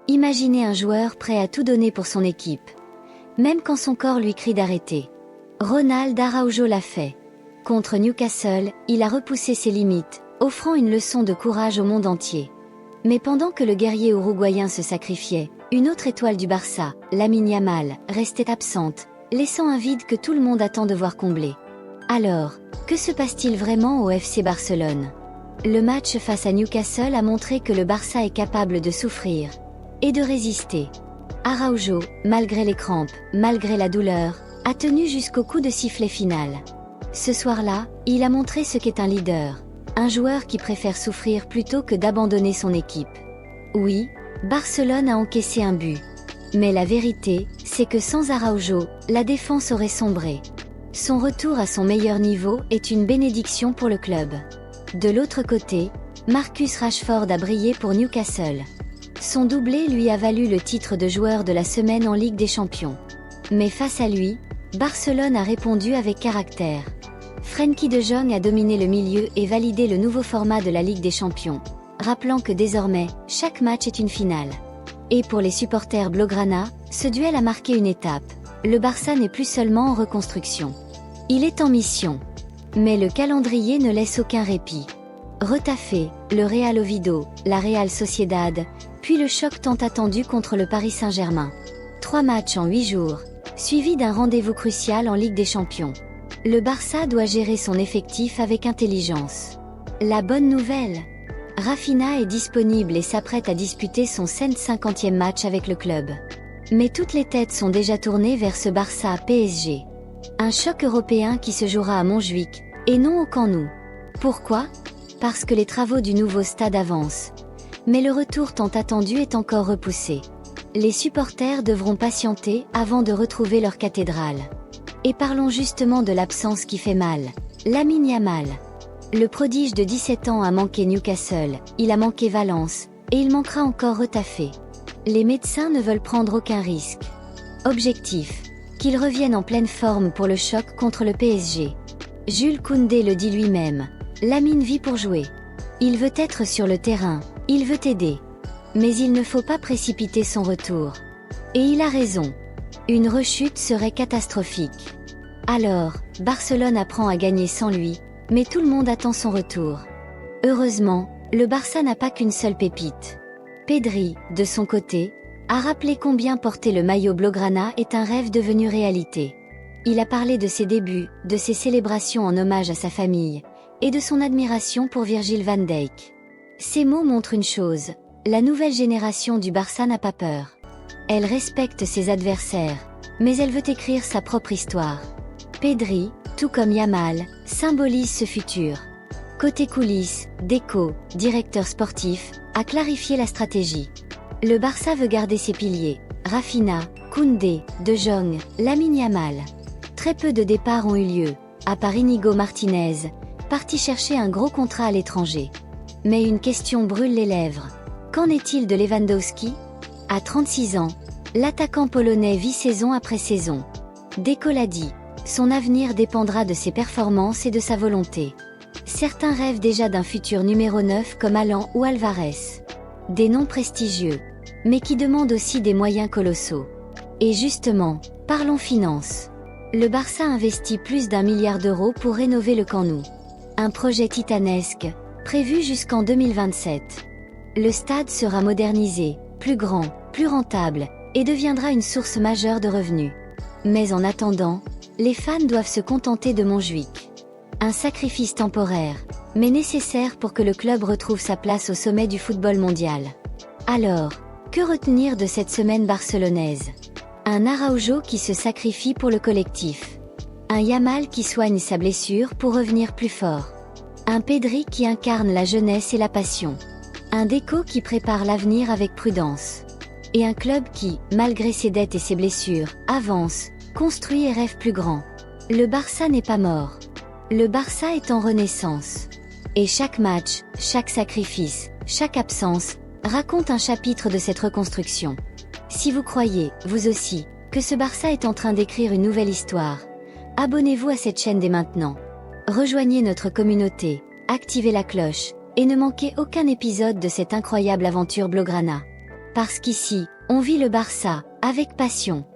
Imaginez un joueur prêt à tout donner pour son équipe. Même quand son corps lui crie d'arrêter. Ronald Araujo l'a fait. Contre Newcastle, il a repoussé ses limites, offrant une leçon de courage au monde entier. Mais pendant que le guerrier uruguayen se sacrifiait, une autre étoile du Barça, Lamine Yamal, restait absente, laissant un vide que tout le monde attend de voir combler. Alors, que se passe-t-il vraiment au FC Barcelone? Le match face à Newcastle a montré que le Barça est capable de souffrir et de résister. Araujo, malgré les crampes, malgré la douleur, a tenu jusqu'au coup de sifflet final. Ce soir-là, il a montré ce qu'est un leader, un joueur qui préfère souffrir plutôt que d'abandonner son équipe. Oui, Barcelone a encaissé un but. Mais la vérité, c'est que sans Araujo, la défense aurait sombré. Son retour à son meilleur niveau est une bénédiction pour le club. De l'autre côté, Marcus Rashford a brillé pour Newcastle. Son doublé lui a valu le titre de joueur de la semaine en Ligue des Champions. Mais face à lui, Barcelone a répondu avec caractère. Frenkie de Jong a dominé le milieu et validé le nouveau format de la Ligue des Champions, rappelant que désormais, chaque match est une finale. Et pour les supporters blaugrana, ce duel a marqué une étape. Le Barça n'est plus seulement en reconstruction. Il est en mission. Mais le calendrier ne laisse aucun répit. Retafe, le Real Oviedo, la Real Sociedad, puis le choc tant attendu contre le Paris Saint-Germain. 3 matchs en 8 jours, suivis d'un rendez-vous crucial en Ligue des Champions. Le Barça doit gérer son effectif avec intelligence. La bonne nouvelle, Rafinha est disponible et s'apprête à disputer son 150e match avec le club. Mais toutes les têtes sont déjà tournées vers ce Barça PSG. Un choc européen qui se jouera à Montjuïc, et non au Camp Nou. Pourquoi? Parce que les travaux du nouveau stade avancent. Mais le retour tant attendu est encore repoussé. Les supporters devront patienter avant de retrouver leur cathédrale. Et parlons justement de l'absence qui fait mal. Lamine Yamal. Le prodige de 17 ans a manqué Newcastle, il a manqué Valence, et il manquera encore Retafe. Les médecins ne veulent prendre aucun risque. Objectif, qu'il revienne en pleine forme pour le choc contre le PSG. Jules Koundé le dit lui-même, Lamine vit pour jouer. Il veut être sur le terrain, il veut aider. Mais il ne faut pas précipiter son retour. Et il a raison. Une rechute serait catastrophique. Alors, Barcelone apprend à gagner sans lui, mais tout le monde attend son retour. Heureusement, le Barça n'a pas qu'une seule pépite. Pedri, de son côté, a rappelé combien porter le maillot blaugrana est un rêve devenu réalité. Il a parlé de ses débuts, de ses célébrations en hommage à sa famille, et de son admiration pour Virgil van Dijk. Ces mots montrent une chose, la nouvelle génération du Barça n'a pas peur. Elle respecte ses adversaires, mais elle veut écrire sa propre histoire. Pedri, tout comme Yamal, symbolise ce futur. Côté coulisses, Deco, directeur sportif, a clarifié la stratégie. Le Barça veut garder ses piliers, Rafinha, Koundé, De Jong, Lamine Yamal. Très peu de départs ont eu lieu, à part Inigo Martinez, parti chercher un gros contrat à l'étranger. Mais une question brûle les lèvres. Qu'en est-il de Lewandowski? À 36 ans, l'attaquant polonais vit saison après saison. Deco l'a dit, son avenir dépendra de ses performances et de sa volonté. Certains rêvent déjà d'un futur numéro 9 comme Haaland ou Alvarez. Des noms prestigieux, mais qui demandent aussi des moyens colossaux. Et justement, parlons finances. Le Barça investit plus d'1 milliard d'euros pour rénover le Camp Nou. Un projet titanesque, prévu jusqu'en 2027. Le stade sera modernisé, plus grand, plus rentable, et deviendra une source majeure de revenus. Mais en attendant, les fans doivent se contenter de Montjuïc. Un sacrifice temporaire, mais nécessaire pour que le club retrouve sa place au sommet du football mondial. Alors, que retenir de cette semaine barcelonaise? Un Araujo qui se sacrifie pour le collectif. Un Yamal qui soigne sa blessure pour revenir plus fort. Un Pedri qui incarne la jeunesse et la passion. Un Deco qui prépare l'avenir avec prudence. Et un club qui, malgré ses dettes et ses blessures, avance, construit et rêve plus grand. Le Barça n'est pas mort. Le Barça est en renaissance. Et chaque match, chaque sacrifice, chaque absence, raconte un chapitre de cette reconstruction. Si vous croyez, vous aussi, que ce Barça est en train d'écrire une nouvelle histoire, abonnez-vous à cette chaîne dès maintenant. Rejoignez notre communauté, activez la cloche, et ne manquez aucun épisode de cette incroyable aventure blaugrana. Parce qu'ici, on vit le Barça, avec passion.